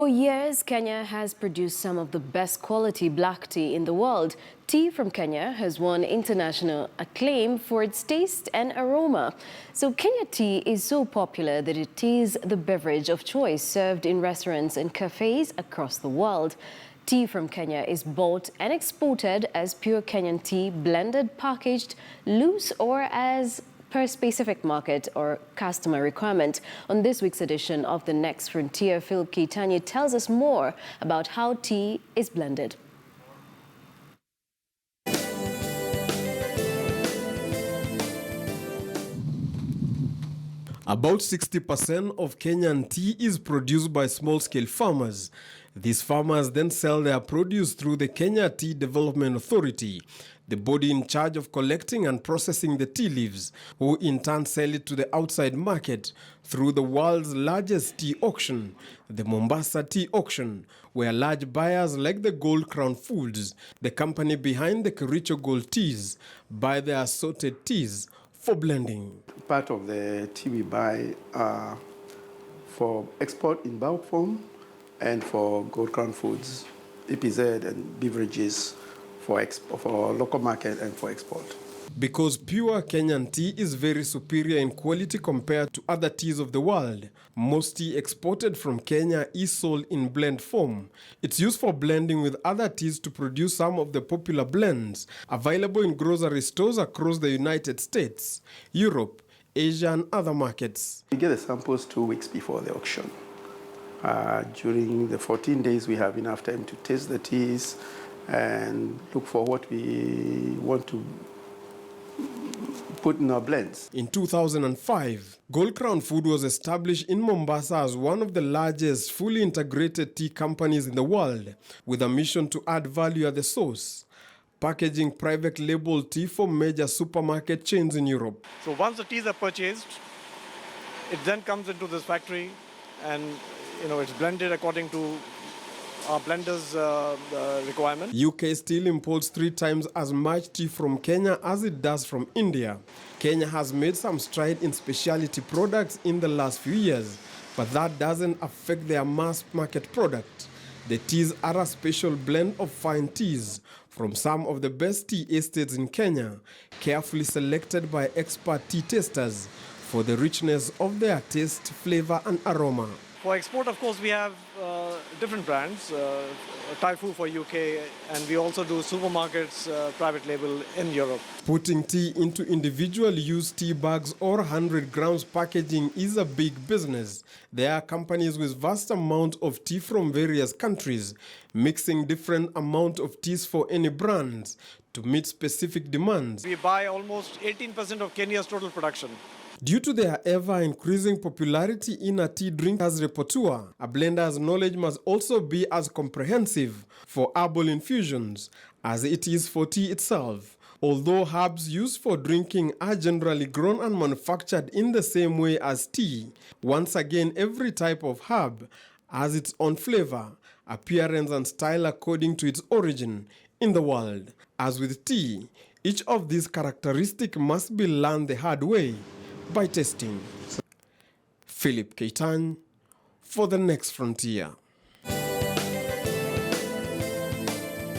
For years, Kenya has produced some of the best quality black tea in the world. Tea from Kenya has won international acclaim for its taste and aroma. So Kenya tea is so popular that it is the beverage of choice served in restaurants and cafes across the world. Tea from Kenya is bought and exported as pure Kenyan tea, blended, packaged, loose, or as per specific market or customer requirement. On this week's edition of The Next Frontier, Philip Keitany tells us more about how tea is blended. About 60% of Kenyan tea is produced by small-scale farmers. These farmers then sell their produce through the Kenya Tea Development Authority, the body in charge of collecting and processing the tea leaves, who in turn sell it to the outside market through the world's largest tea auction, the Mombasa Tea Auction, where large buyers like the Gold Crown Foods, the company behind the Kericho Gold Teas, buy their assorted teas for blending. Part of the tea we buy for export in bulk form and for Gold Crown Foods, EPZ and beverages for local market and for export. Because pure Kenyan tea is very superior in quality compared to other teas of the world, most tea exported from Kenya is sold in blend form. It's used for blending with other teas to produce some of the popular blends available in grocery stores across the United States, Europe, Asia, and other markets. We get the samples 2 weeks before the auction. During the 14 days, we have enough time to taste the teas and look for what we want to put in our blends. In 2005, Gold Crown Food was established in Mombasa as one of the largest fully integrated tea companies in the world, with a mission to add value at the source, packaging private label tea for major supermarket chains in Europe. So once the teas are purchased, it then comes into this factory and it's blended according to our blenders' requirement. UK still imports 3 times as much tea from Kenya as it does from India. Kenya has made some stride in specialty products in the last few years, but that doesn't affect their mass market product. The teas are a special blend of fine teas from some of the best tea estates in Kenya, carefully selected by expert tea tasters for the richness of their taste, flavor, and aroma. For export, of course, we have different brands, Typhoon for UK, and we also do supermarkets private label in Europe. Putting tea into individual use tea bags or 100 grams packaging is a big business. There are companies with vast amount of tea from various countries, mixing different amount of teas for any brands to meet specific demands. We buy almost 18% of Kenya's total production. Due to their ever-increasing popularity in a tea drinker's repertoire, a blender's knowledge must also be as comprehensive for herbal infusions as it is for tea itself. Although herbs used for drinking are generally grown and manufactured in the same way as tea, once again every type of herb has its own flavor, appearance, and style according to its origin in the world. As with tea, each of these characteristics must be learned the hard way, by testing. Philip Keitany for The Next Frontier.